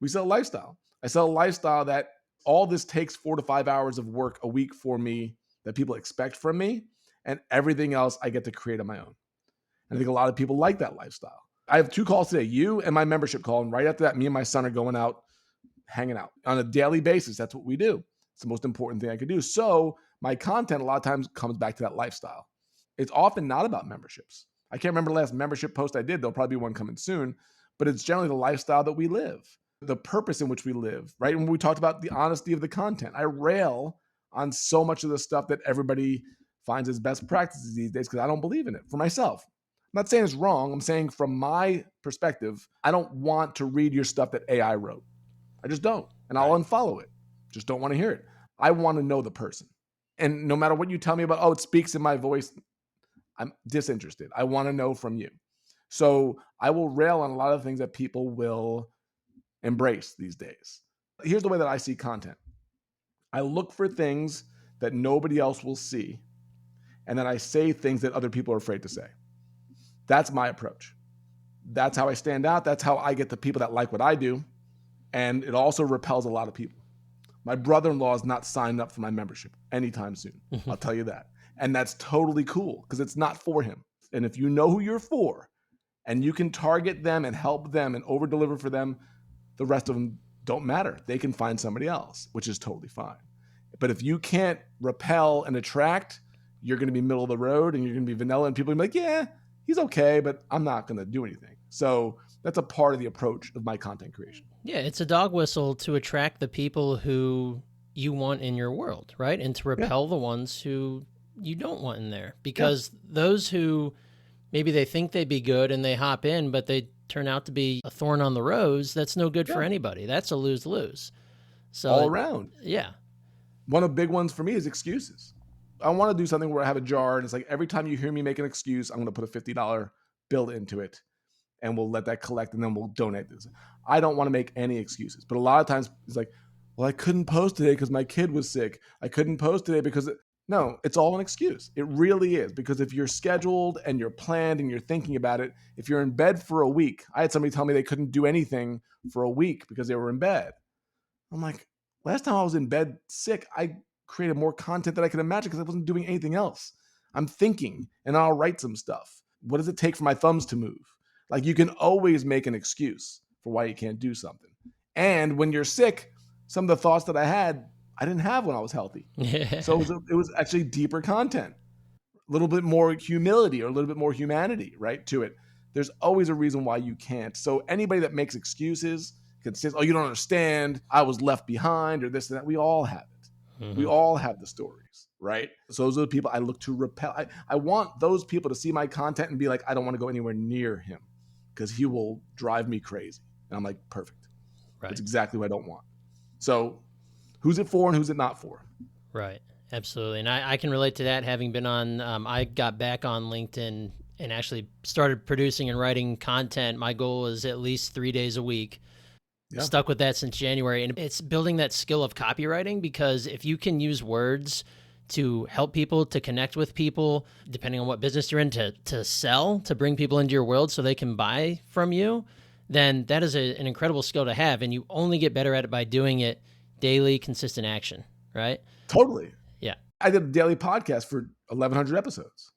We sell a lifestyle. I sell a lifestyle that all this takes 4 to 5 hours of work a week for me that people expect from me. And everything else I get to create on my own. And I think a lot of people like that lifestyle. I have 2 calls today, you and my membership call. And right after that, me and my son are going out, hanging out on a daily basis. That's what we do. It's the most important thing I could do. So my content a lot of times comes back to that lifestyle. It's often not about memberships. I can't remember the last membership post I did. There'll probably be one coming soon, but it's generally the lifestyle that we live, the purpose in which we live, right? And when we talked about the honesty of the content, I rail on so much of the stuff that everybody finds as best practices these days because I don't believe in it for myself. I'm not saying it's wrong. I'm saying from my perspective, I don't want to read your stuff that AI wrote. I just don't. And I'll unfollow it. Just don't want to hear it. I want to know the person. And no matter what you tell me about, oh, it speaks in my voice, I'm disinterested. I want to know from you. So I will rail on a lot of things that people will embrace these days. Here's the way that I see content. I look for things that nobody else will see. And then I say things that other people are afraid to say. That's my approach. That's how I stand out. That's how I get the people that like what I do. And it also repels a lot of people. My brother-in-law is not signed up for my membership anytime soon. I'll tell you that. And that's totally cool because it's not for him. And if you know who you're for and you can target them and help them and over-deliver for them, the rest of them don't matter. They can find somebody else, which is totally fine. But if you can't repel and attract, you're going to be middle of the road and you're going to be vanilla and people are going to be like, yeah, he's okay, but I'm not going to do anything. So that's a part of the approach of my content creation. Yeah, it's a dog whistle to attract the people who you want in your world, right? And to repel the ones who you don't want in there. Because those who maybe they think they'd be good and they hop in, but they turn out to be a thorn on the rose, that's no good for anybody. That's a lose-lose. So all around. Yeah. One of the big ones for me is excuses. I want to do something where I have a jar and it's like every time you hear me make an excuse, I'm going to put a $50 bill into it and we'll let that collect and then we'll donate this. I don't want to make any excuses, but a lot of times it's like, well, I couldn't post today because my kid was sick. I couldn't post today because no, it's all an excuse. It really is, because if you're scheduled and you're planned and you're thinking about it, if you're in bed for a week, I had somebody tell me they couldn't do anything for a week because they were in bed. I'm like, last time I was in bed sick, I created more content than I could imagine because I wasn't doing anything else. I'm thinking and I'll write some stuff. What does it take for my thumbs to move? Like you can always make an excuse for why you can't do something. And when you're sick, some of the thoughts that I had, I didn't have when I was healthy. So it was actually deeper content, a little bit more humility or a little bit more humanity, right, to it. There's always a reason why you can't. So anybody that makes excuses can say, oh, you don't understand, I was left behind or this and that. We all have it. Mm-hmm. We all have the stories, right? So those are the people I look to repel. I want those people to see my content and be like, I don't want to go anywhere near him because he will drive me crazy. And I'm like, perfect. Right. That's exactly what I don't want. So who's it for and who's it not for? Right. Absolutely. And I can relate to that, having been on, I got back on LinkedIn and actually started producing and writing content. My goal is at least 3 days a week. Yeah. Stuck with that since January. And it's building that skill of copywriting, because if you can use words to help people, to connect with people, depending on what business you're in, to sell, to bring people into your world so they can buy from you, then that is an incredible skill to have. And you only get better at it by doing it daily, consistent action. right? Totally. Yeah. I did a daily podcast for 1,100 episodes.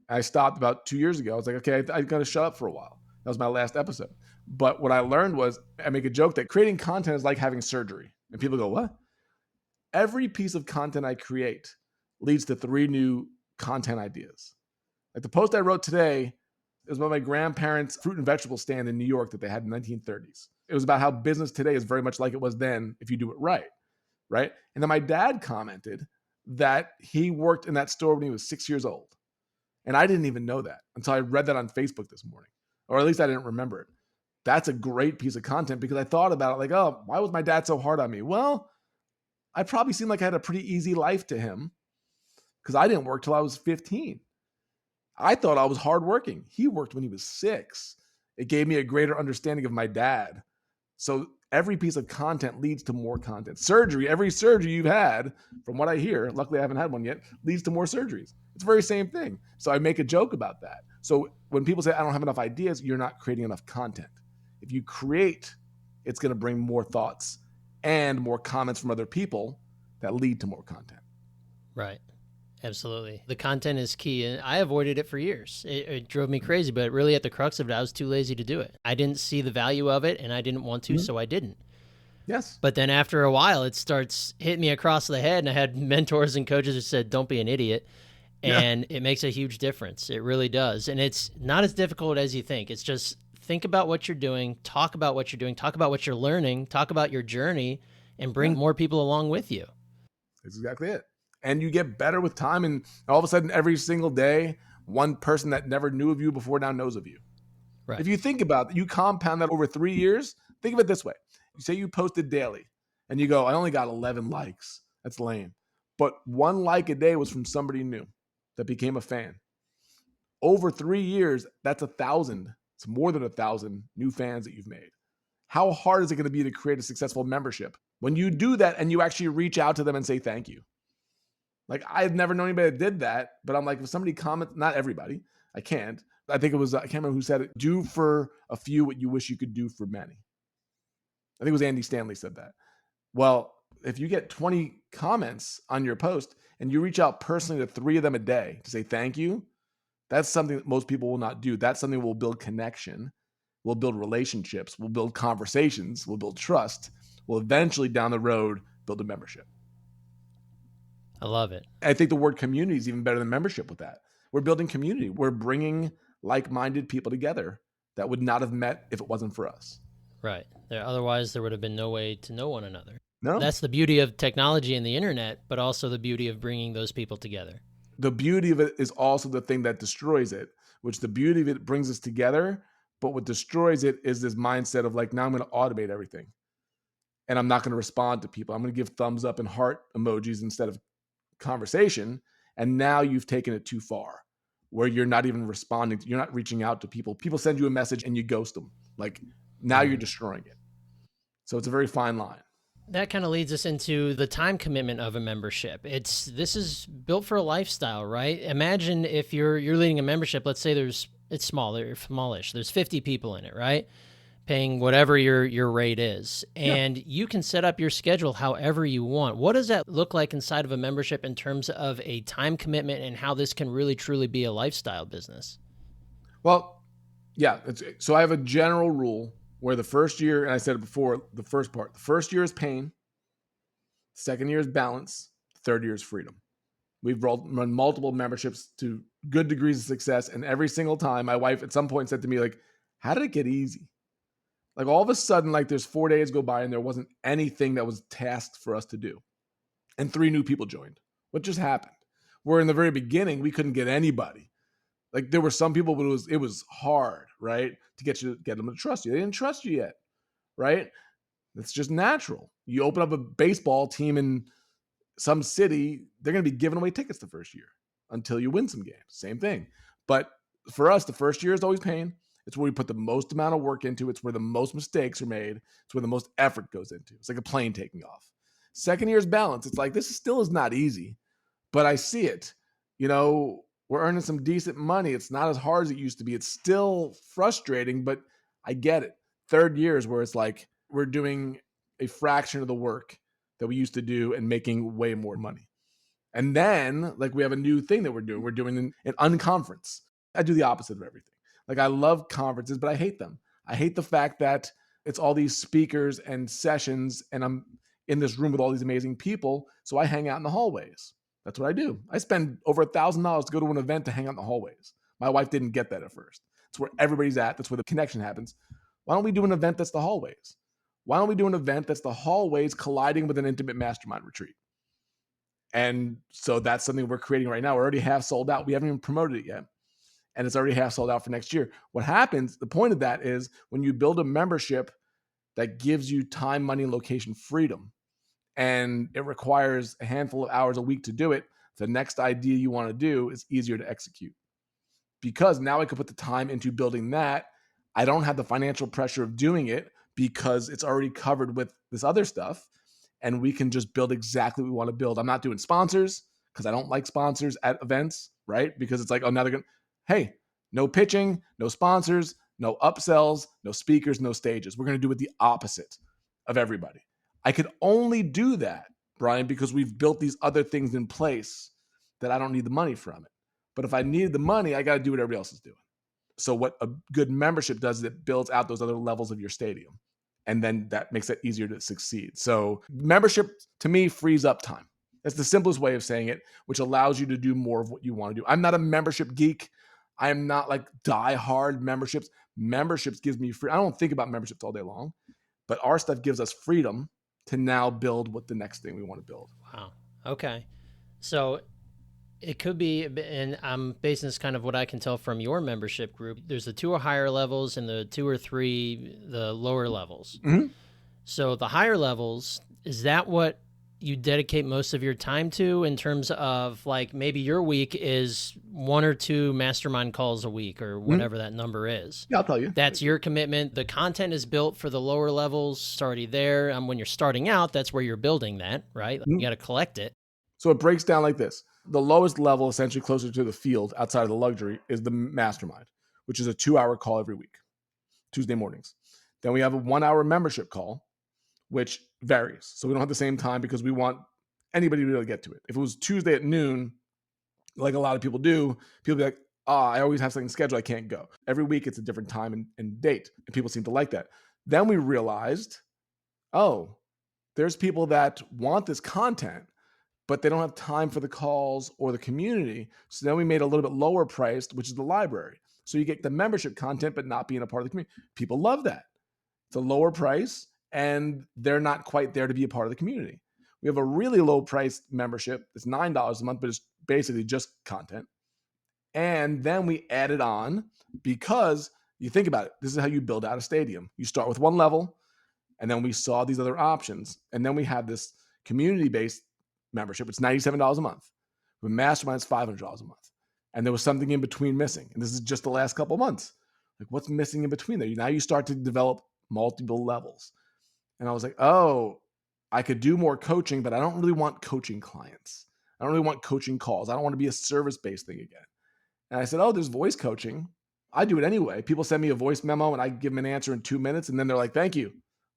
I stopped about 2 years ago. I was like, okay, I got to shut up for a while. That was my last episode. But what I learned was I make a joke that creating content is like having surgery. And people go, what? Every piece of content I create leads to 3 new content ideas. Like the post I wrote today is about my grandparents' fruit and vegetable stand in New York that they had in the 1930s. It was about how business today is very much like it was then if you do it right. Right. And then my dad commented that he worked in that store when he was 6 years old. And I didn't even know that until I read that on Facebook this morning, or at least I didn't remember it. That's a great piece of content because I thought about it like, oh, why was my dad so hard on me? Well, I probably seemed like I had a pretty easy life to him because I didn't work till I was 15. I thought I was hardworking. He worked when he was 6. It gave me a greater understanding of my dad. So every piece of content leads to more content. Every surgery you've had, from what I hear, luckily I haven't had one yet, leads to more surgeries. It's the very same thing. So I make a joke about that. So when people say, I don't have enough ideas, you're not creating enough content. If you create, it's going to bring more thoughts and more comments from other people that lead to more content. Right. Absolutely. The content is key. And I avoided it for years. It drove me crazy, but really at the crux of it, I was too lazy to do it. I didn't see the value of it and I didn't want to, so I didn't. Yes. But then after a while, it starts hitting me across the head. And I had mentors and coaches who said, don't be an idiot. And it makes a huge difference. It really does. And it's not as difficult as you think. It's just think about what you're doing, talk about what you're doing, talk about what you're learning, talk about your journey, and bring more people along with you. That's exactly it. And you get better with time. And all of a sudden, every single day, one person that never knew of you before now knows of you. Right. If you think about it, you compound that over 3 years. Think of it this way. You say you posted daily and you go, I only got 11 likes. That's lame. But 1 like a day was from somebody new that became a fan. Over 3 years, that's 1,000. It's more than 1,000 new fans that you've made. How hard is it going to be to create a successful membership when you do that and you actually reach out to them and say thank you? Like, I've never known anybody that did that, but I'm like, if somebody comments, not everybody, I can't. I think it was, I can't remember who said it, do for a few what you wish you could do for many. I think it was Andy Stanley said that. Well, if you get 20 comments on your post and you reach out personally to 3 of them a day to say thank you, that's something that most people will not do. That's something that will build connection, will build relationships, will build conversations, will build trust, will eventually down the road build a membership. I love it. I think the word community is even better than membership with that. We're building community. We're bringing like-minded people together that would not have met if it wasn't for us. Right. Otherwise, there would have been no way to know one another. No. That's the beauty of technology and the internet, but also the beauty of bringing those people together. The beauty of it is also the thing that destroys it, which the beauty of it brings us together, but what destroys it is this mindset of like, now I'm going to automate everything. And I'm not going to respond to people. I'm going to give thumbs up and heart emojis instead of conversation. And now you've taken it too far where you're not even responding. You're not reaching out to people. People send you a message and you ghost them. Like, now you're destroying it. So it's a very fine line. That kind of leads us into the time commitment of a membership. This is built for a lifestyle, right? Imagine if you're leading a membership, let's say it's small, they're smallish. There's 50 people in it, right? Paying whatever your rate is. And you can set up your schedule however you want. What does that look like inside of a membership in terms of a time commitment and how this can really truly be a lifestyle business? Well, yeah. So I have a general rule where the first year, and I said it before, the first year is pain. Second year is balance. Third year is freedom. We've run multiple memberships to good degrees of success. And every single time my wife at some point said to me, like, how did it get easy? Like all of a sudden, like there's 4 days go by and there wasn't anything that was tasked for us to do. And 3 new people joined. What just happened? Where in the very beginning, we couldn't get anybody. Like there were some people, but it was hard, right? To get them to trust you. They didn't trust you yet, right? It's just natural. You open up a baseball team in some city, they're going to be giving away tickets the first year until you win some games. Same thing. But for us, the first year is always pain. It's where we put the most amount of work into. It's where the most mistakes are made. It's where the most effort goes into. It's like a plane taking off. Second year is balance. It's like, this still is not easy, but I see it. You know, we're earning some decent money. It's not as hard as it used to be. It's still frustrating, but I get it. Third year is where it's like, we're doing a fraction of the work that we used to do and making way more money. And then, like, we have a new thing that we're doing. We're doing an unconference. I do the opposite of everything. Like, I love conferences, but I hate them. I hate the fact that it's all these speakers and sessions, and I'm in this room with all these amazing people. So I hang out in the hallways. That's what I do. I spend over $1,000 to go to an event to hang out in the hallways. My wife didn't get that at first. It's where everybody's at. That's where the connection happens. Why don't we do an event that's the hallways? Why don't we do an event that's the hallways colliding with an intimate mastermind retreat? And so that's something we're creating right now. We're already half sold out. We haven't even promoted it yet. And it's already half sold out for next year. What happens, the point of that is when you build a membership that gives you time, money, and location freedom, and it requires a handful of hours a week to do it, the next idea you want to do is easier to execute. Because now I could put the time into building that. I don't have the financial pressure of doing it because it's already covered with this other stuff. And we can just build exactly what we want to build. I'm not doing sponsors because I don't like sponsors at events, right? Because it's like, oh, now they're going to, hey, no pitching, no sponsors, no upsells, no speakers, no stages. We're going to do it the opposite of everybody. I could only do that, Brian, because we've built these other things in place that I don't need the money from it. But if I needed the money, I got to do what everybody else is doing. So what a good membership does is it builds out those other levels of your stadium. And then that makes it easier to succeed. So membership, to me, frees up time. That's the simplest way of saying it, which allows you to do more of what you want to do. I'm not a membership geek. I am not like die hard memberships. Memberships gives me free. I don't think about memberships all day long, but our stuff gives us freedom to now build what the next thing we want to build. Wow. Okay. So it could be, and I'm basing this kind of what I can tell from your membership group. There's the 2 or higher levels and the 2 or 3, the lower levels. Mm-hmm. So the higher levels, is that what you dedicate most of your time to in terms of like maybe your week is 1 or 2 mastermind calls a week or whatever that number is? Yeah, I'll tell you. That's your commitment. The content is built for the lower levels. It's already there. When you're starting out, that's where you're building that, right? You got to collect it. So it breaks down like this. The lowest level, essentially closer to the field outside of the luxury, is the mastermind, which is a 2-hour call every week, Tuesday mornings. Then we have a 1-hour membership call, which varies. So we don't have the same time because we want anybody to be able to get to it. If it was Tuesday at noon, like a lot of people do, people be like, I always have something scheduled, I can't go. Every week it's a different time and date, and people seem to like that. Then we realized, there's people that want this content, but they don't have time for the calls or the community. So then we made a little bit lower priced, which is the library. So you get the membership content, but not being a part of the community. People love that. It's a lower price, and they're not quite there to be a part of the community. We have a really low priced membership. It's $9 a month, but it's basically just content. And then we added on because you think about it. This is how you build out a stadium. You start with one level, and then we saw these other options. And then we had this community-based membership. It's $97 a month. With mastermind, it's $500 a month. And there was something in between missing. And this is just the last couple of months. Like, what's missing in between there? Now you start to develop multiple levels. And I was like, I could do more coaching, but I don't really want coaching clients. I don't really want coaching calls. I don't want to be a service-based thing again. And I said, there's voice coaching. I do it anyway. People send me a voice memo and I give them an answer in 2 minutes. And then they're like, thank you.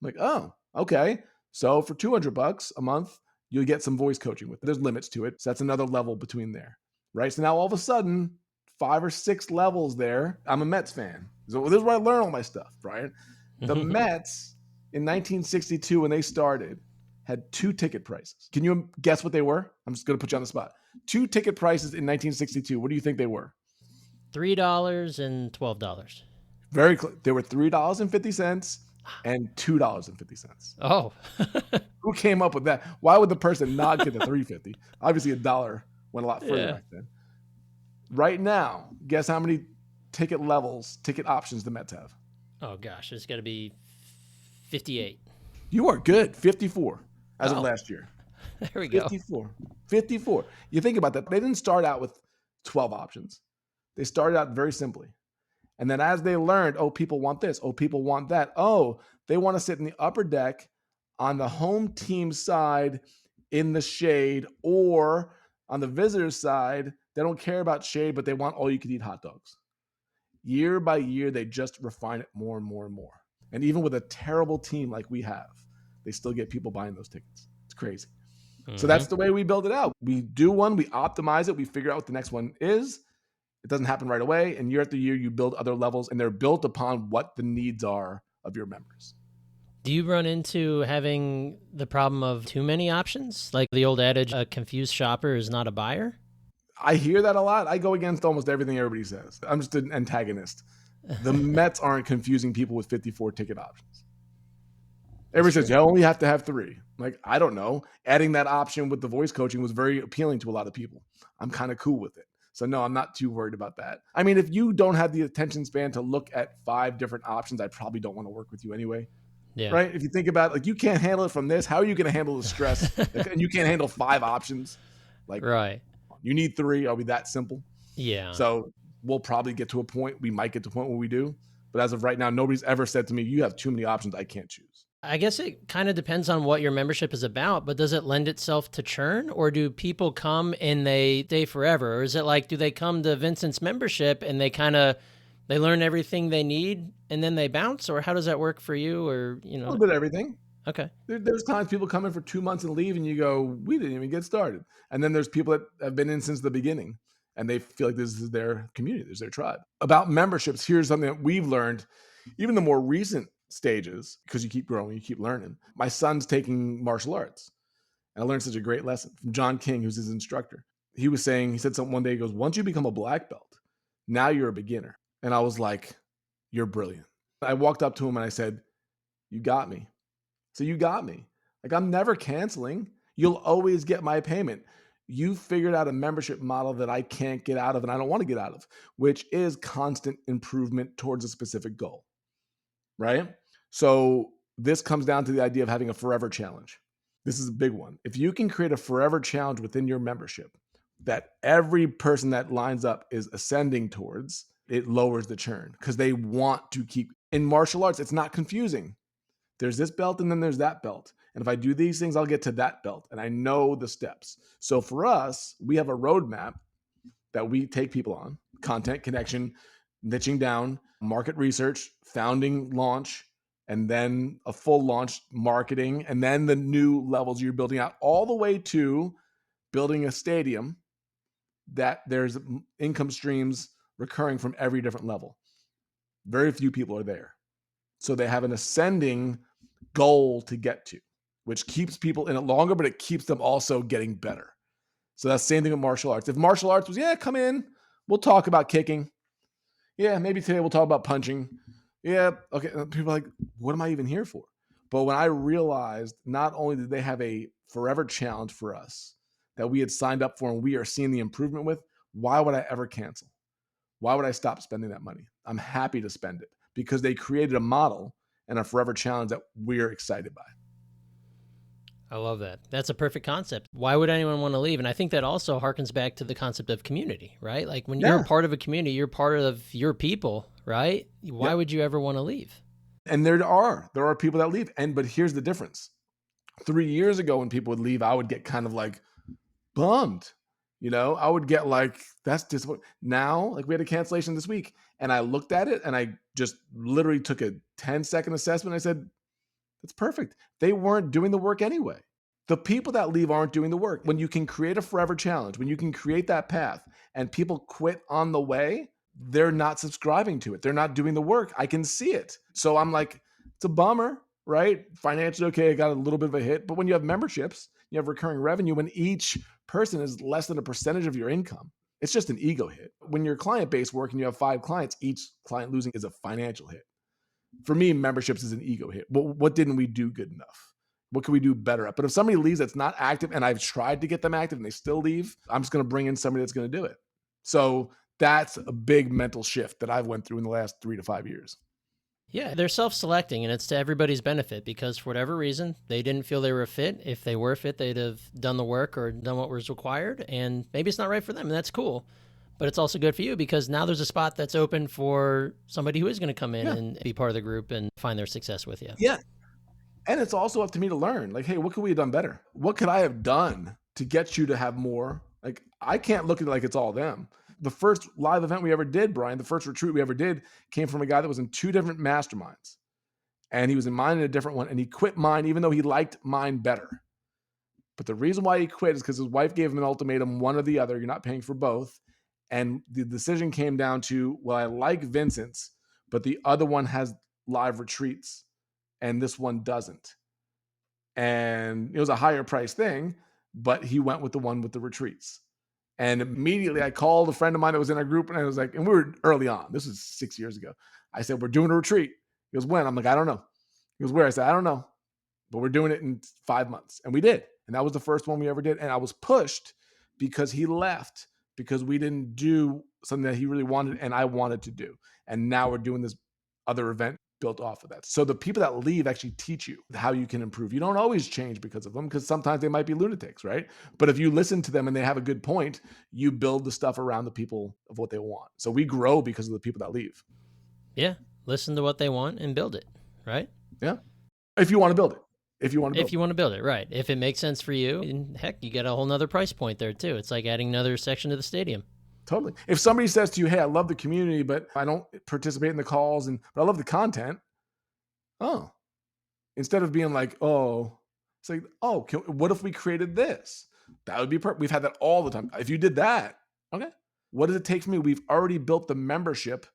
I'm like, okay. So for $200 a month, you'll get some voice coaching with it. There's limits to it. So that's another level between there, right? So now all of a sudden, 5 or 6 levels there. I'm a Mets fan. So this is where I learn all my stuff, Brian. The Mets in 1962, when they started, had 2 ticket prices. Can you guess what they were? I'm just going to put you on the spot. 2 ticket prices in 1962. What do you think they were? $3 and $12. Very close. They were $3.50 and $2.50. Oh. Who came up with that? Why would the person not get the $3.50? Obviously, $1 went a lot further back then. Right now, guess how many ticket options the Mets have? Oh, gosh. It's got to be 58. You are good. 54 as of last year. There we go. 54. You think about that. They didn't start out with 12 options. They started out very simply. And then as they learned, people want this. People want that. They want to sit in the upper deck on the home team side in the shade, or on the visitor's side, they don't care about shade, but they want all you can eat hot dogs. Year by year, they just refine it more and more and more. And even with a terrible team like we have, they still get people buying those tickets. It's crazy. So Hmm. that's the way we build it out. We do one, we optimize it, we figure out what the next one is. It doesn't happen right away. And year after year, you build other levels, and they're built upon what the needs are of your members. Do you run into having the problem of too many options? Like the old adage, a confused shopper is not a buyer? I hear that a lot. I go against almost everything everybody says. I'm just an antagonist. The Mets aren't confusing people with 54 ticket options. That's Everybody true. says you only have to have 3. Like, I don't know. Adding that option with the voice coaching was very appealing to a lot of people. I'm kind of cool with it. So no, I'm not too worried about that. I mean, if you don't have the attention span to look at 5 different options, I probably don't want to work with you anyway. Yeah. Right? If you think about it, like, you can't handle it from this, how are you going to handle the stress? Like, and you can't handle 5 options. Like, Right. you need 3. Are we that simple? Yeah. So we'll probably get to a point. We might get to a point where we do. But as of right now, nobody's ever said to me, you have too many options. I can't choose. I guess it kind of depends on what your membership is about, but does it lend itself to churn, or do people come and they stay forever? Or is it like, do they come to Vincent's membership and they learn everything they need and then they bounce? Or how does that work for you? Or, A little bit of everything. okay. There's times people come in for 2 months and leave, and you go, we didn't even get started. And then there's people that have been in since the beginning, and they feel like this is their community, this is their tribe. About memberships, here's something that we've learned, even the more recent stages, because you keep growing, you keep learning. My son's taking martial arts, and I learned such a great lesson from John King, who's his instructor. He said something one day, he goes, once you become a black belt, now you're a beginner. And I was like, you're brilliant. I walked up to him and I said, you got me. So you got me. Like, I'm never canceling. You'll always get my payment. You figured out a membership model that I can't get out of and I don't want to get out of, which is constant improvement towards a specific goal. Right? So this comes down to the idea of having a forever challenge. This is a big one. If you can create a forever challenge within your membership that every person that lines up is ascending towards, it lowers the churn because they want to keep. In martial arts, it's not confusing. There's this belt and then there's that belt. And if I do these things, I'll get to that belt. And I know the steps. So for us, we have a roadmap that we take people on: content, connection, niching down, market research, founding, launch, and then a full launch, marketing, and then the new levels you're building out, all the way to building a stadium that there's income streams recurring from every different level. Very few people are there. So they have an ascending goal to get to, which keeps people in it longer, but it keeps them also getting better. So that's the same thing with martial arts. If martial arts was, yeah, come in, we'll talk about kicking. Yeah, maybe today we'll talk about punching. Yeah, okay. People are like, what am I even here for? But when I realized not only did they have a forever challenge for us that we had signed up for and we are seeing the improvement with, why would I ever cancel? Why would I stop spending that money? I'm happy to spend it because they created a model and a forever challenge that we're excited by. I love that. That's a perfect concept. Why would anyone want to leave? And I think that also harkens back to the concept of community, right? Like when you're Yeah. part of a community, you're part of your people, right? Why Yep. would you ever want to leave? And there are people that leave. But here's the difference. 3 years ago, when people would leave, I would get kind of like bummed. I would get like, that's disappointing. Now, like, we had a cancellation this week, and I looked at it and I just literally took a 10-second assessment. I said, that's perfect. They weren't doing the work anyway. The people that leave aren't doing the work. When you can create a forever challenge, when you can create that path and people quit on the way, they're not subscribing to it. They're not doing the work. I can see it. So I'm like, it's a bummer, right? Financially, okay, I got a little bit of a hit. But when you have memberships, you have recurring revenue, when each person is less than a percentage of your income, it's just an ego hit. When your client base work and you have 5 clients, each client losing is a financial hit. For me, memberships is an ego hit. What didn't we do good enough? What can we do better at? But if somebody leaves that's not active and I've tried to get them active and they still leave, I'm just going to bring in somebody that's going to do it. So that's a big mental shift that I've went through in the last 3 to 5 years. Yeah, they're self-selecting, and it's to everybody's benefit because for whatever reason, they didn't feel they were a fit. If they were a fit, they'd have done the work or done what was required, and maybe it's not right for them, and that's cool. But it's also good for you because now there's a spot that's open for somebody who is going to come in and be part of the group and find their success with you. Yeah. And it's also up to me to learn. Like, hey, what could we have done better? What could I have done to get you to have more? Like, I can't look at it like it's all them. The first live event we ever did, Brian, the first retreat we ever did came from a guy that was in 2 different masterminds. And he was in mine in a different one. And he quit mine, even though he liked mine better. But the reason why he quit is because his wife gave him an ultimatum, one or the other. You're not paying for both. And the decision came down to, well, I like Vincent's, but the other one has live retreats and this one doesn't. And it was a higher price thing, but he went with the one with the retreats. And immediately I called a friend of mine that was in our group, and I was like, and we were early on. This was 6 years ago. I said, we're doing a retreat. He goes, when? I'm like, I don't know. He goes, where? I said, I don't know, but we're doing it in 5 months. And we did. And that was the first one we ever did. And I was pushed because he left, because we didn't do something that he really wanted and I wanted to do. And now we're doing this other event built off of that. So the people that leave actually teach you how you can improve. You don't always change because of them, because sometimes they might be lunatics, right? But if you listen to them and they have a good point, you build the stuff around the people of what they want. So we grow because of the people that leave. Yeah. Listen to what they want and build it, right? Yeah. If you want to build it. If you want to build it, right. If it makes sense for you, and heck, you get a whole nother price point there too. It's like adding another section to the stadium. Totally. If somebody says to you, hey, I love the community, but I don't participate in the calls, but I love the content. Oh, instead of being like, oh, it's like, oh, what if we created this? That would be perfect. We've had that all the time. If you did that, okay. What does it take for me? We've already built the membership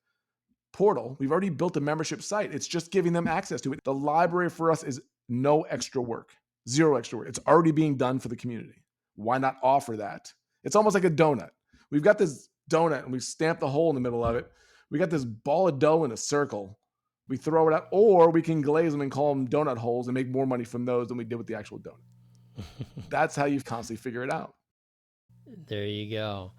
portal. We've already built a membership site. It's just giving them access to it. The library for us is no extra work, zero extra work. It's already being done for the community. Why not offer that? It's almost like a donut. We've got this donut and we stamped the hole in the middle of it. We got this ball of dough in a circle. We throw it out, or we can glaze them and call them donut holes and make more money from those than we did with the actual donut. That's how you constantly figure it out. There you go.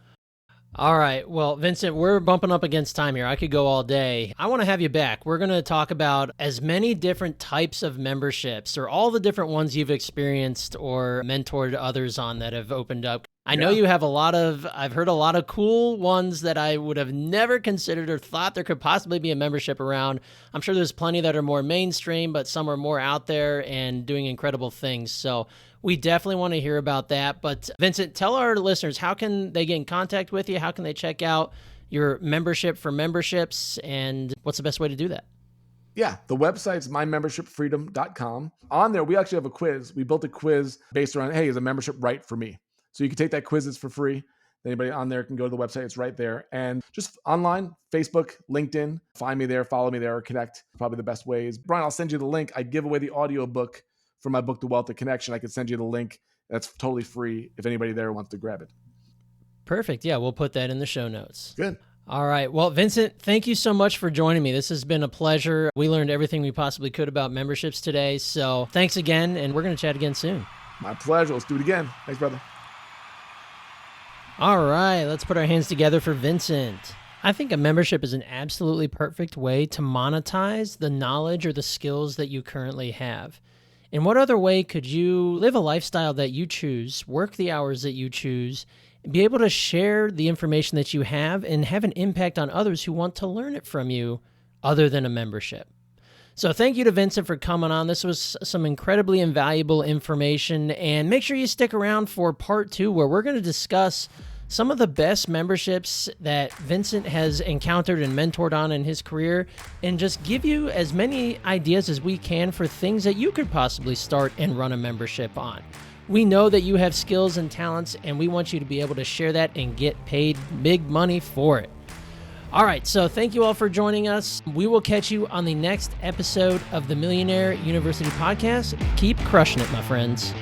All right. Well, Vincent, we're bumping up against time here. I could go all day. I want to have you back. We're going to talk about as many different types of memberships, or all the different ones you've experienced or mentored others on that have opened up. I know you have I've heard a lot of cool ones that I would have never considered or thought there could possibly be a membership around. I'm sure there's plenty that are more mainstream, but some are more out there and doing incredible things. So we definitely want to hear about that. But Vincent, tell our listeners, how can they get in contact with you? How can they check out your membership for memberships? And what's the best way to do that? Yeah, the website's mymembershipfreedom.com. On there, we actually have a quiz. We built a quiz based around, hey, is a membership right for me? So you can take that quiz. It's for free. Anybody on there can go to the website. It's right there. And just online, Facebook, LinkedIn, find me there, follow me there, or connect. Probably the best ways. Brian, I'll send you the link. I give away the audio book for my book, The Wealth of Connection. I can send you the link. That's totally free if anybody there wants to grab it. Perfect. Yeah, we'll put that in the show notes. Good. All right. Well, Vincent, thank you so much for joining me. This has been a pleasure. We learned everything we possibly could about memberships today. So thanks again, and we're going to chat again soon. My pleasure. Let's do it again. Thanks, brother. All right, let's put our hands together for Vincent. I think a membership is an absolutely perfect way to monetize the knowledge or the skills that you currently have. In what other way could you live a lifestyle that you choose, work the hours that you choose, and be able to share the information that you have and have an impact on others who want to learn it from you other than a membership? So thank you to Vincent for coming on. This was some incredibly invaluable information, and make sure you stick around for part 2, where we're going to discuss some of the best memberships that Vincent has encountered and mentored on in his career, and just give you as many ideas as we can for things that you could possibly start and run a membership on. We know that you have skills and talents, and we want you to be able to share that and get paid big money for it. All right, so thank you all for joining us. We will catch you on the next episode of the Millionaire University Podcast. Keep crushing it, my friends.